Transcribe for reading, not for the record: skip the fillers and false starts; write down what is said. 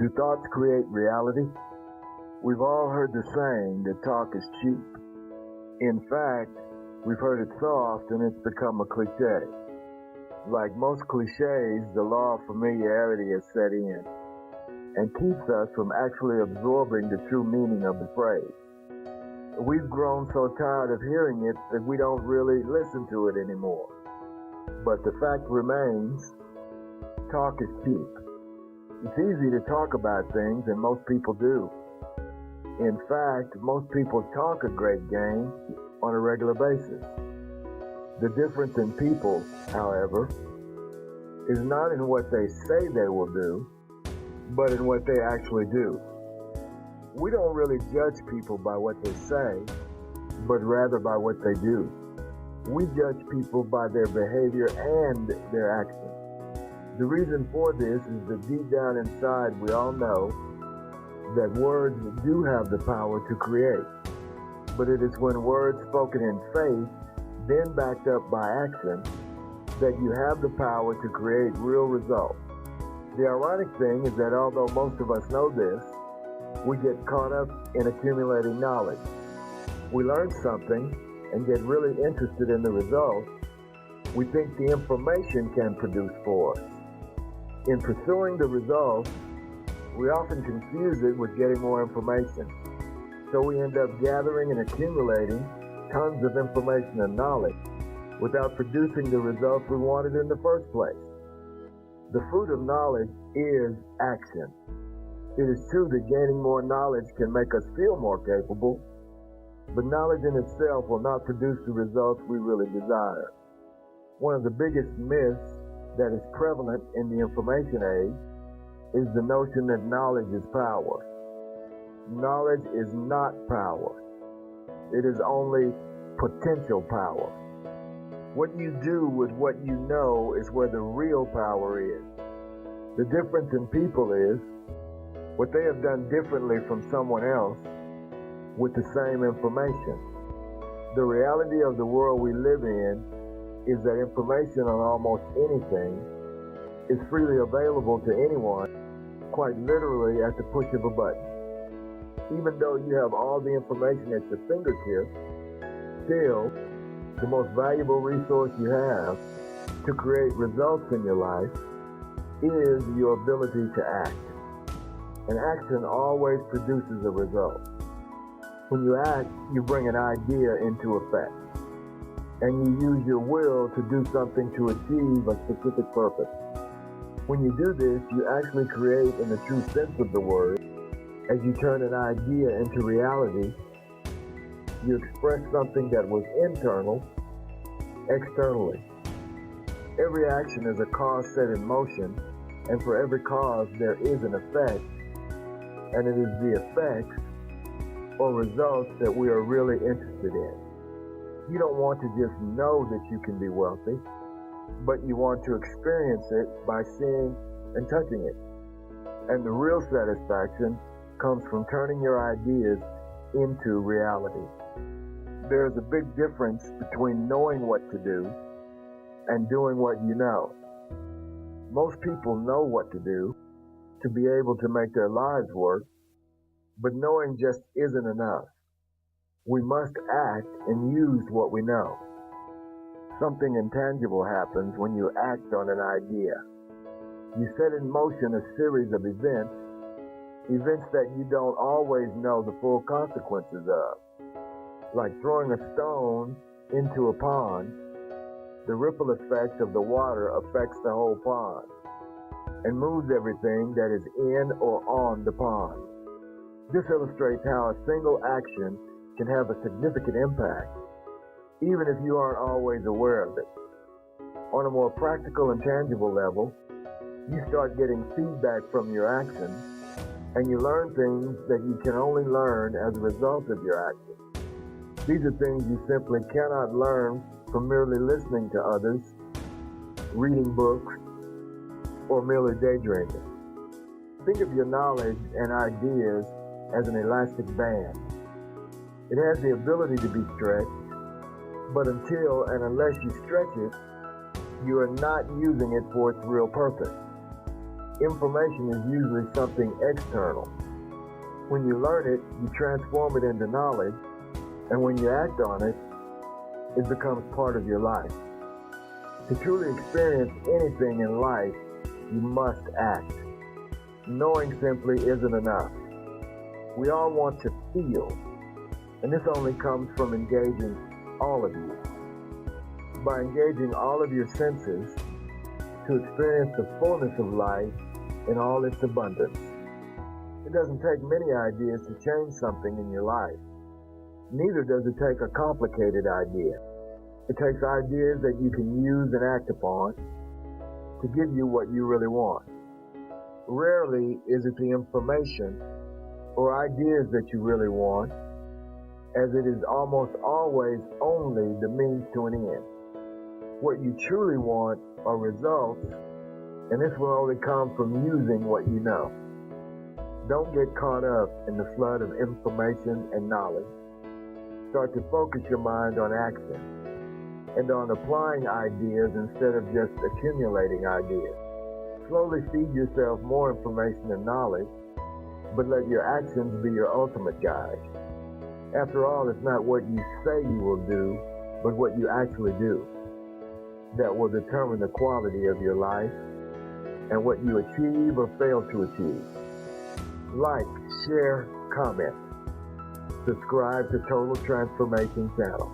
Do thoughts create reality? We've all heard the saying that talk is cheap. In fact, we've heard it so often it's become a cliché. Like most clichés, the law of familiarity has set in and keeps us from actually absorbing the true meaning of the phrase. We've grown so tired of hearing it that we don't really listen to it anymore. But the fact remains, talk is cheap. It's easy to talk about things, and most people do. In fact, most people talk a great game on a regular basis. The difference in people, however, is not in what they say they will do, but in what they actually do. We don't really judge people by what they say, but rather by what they do. We judge people by their behavior and their actions. The reason for this is that deep down inside we all know that words do have the power to create. But it is when words spoken in faith, then backed up by action, that you have the power to create real results. The ironic thing is that although most of us know this, we get caught up in accumulating knowledge. We learn something and get really interested in the results we think the information can produce for us. In pursuing the results, we often confuse it with getting more information. So we end up gathering and accumulating tons of information and knowledge without producing the results we wanted in the first place. The fruit of knowledge is action. It is true that gaining more knowledge can make us feel more capable, but knowledge in itself will not produce the results we really desire. One of the biggest myths that is prevalent in the information age is the notion that knowledge is power. Knowledge is not power. It is only potential power. What you do with what you know is where the real power is. The difference in people is what they have done differently from someone else with the same information. The reality of the world we live in is that information on almost anything is freely available to anyone, quite literally at the push of a button. Even though you have all the information at your fingertips, still, the most valuable resource you have to create results in your life is your ability to act. And action always produces a result. When you act, you bring an idea into effect. And you use your will to do something to achieve a specific purpose. When you do this, you actually create in the true sense of the word. As you turn an idea into reality, you express something that was internal, externally. Every action is a cause set in motion, and for every cause there is an effect, and it is the effects or results that we are really interested in. You don't want to just know that you can be wealthy, but you want to experience it by seeing and touching it. And the real satisfaction comes from turning your ideas into reality. There's a big difference between knowing what to do and doing what you know. Most people know what to do to be able to make their lives work, but knowing just isn't enough. We must act and use what we know. Something intangible happens when you act on an idea. You set in motion a series of events that you don't always know the full consequences of. Like throwing a stone into a pond, the ripple effect of the water affects the whole pond and moves everything that is in or on the pond. This illustrates how a single action can have a significant impact, even if you aren't always aware of it. On a more practical and tangible level, you start getting feedback from your actions, and you learn things that you can only learn as a result of your actions. These are things you simply cannot learn from merely listening to others, reading books, or merely daydreaming. Think of your knowledge and ideas as an elastic band. It has the ability to be stretched, but until and unless you stretch it, you are not using it for its real purpose. Information is usually something external. When you learn it, you transform it into knowledge, and when you act on it, it becomes part of your life. To truly experience anything in life, you must act. Knowing simply isn't enough. We all want to feel, and this only comes from engaging all of you. By engaging all of your senses to experience the fullness of life in all its abundance. It doesn't take many ideas to change something in your life. Neither does it take a complicated idea. It takes ideas that you can use and act upon to give you what you really want. Rarely is it the information or ideas that you really want, as it is almost always only the means to an end. What you truly want are results, and this will only come from using what you know. Don't get caught up in the flood of information and knowledge. Start to focus your mind on action and on applying ideas instead of just accumulating ideas. Slowly feed yourself more information and knowledge, but let your actions be your ultimate guide. After all, it's not what you say you will do, but what you actually do that will determine the quality of your life and what you achieve or fail to achieve. Like, share, comment. Subscribe to Total Transformation channel.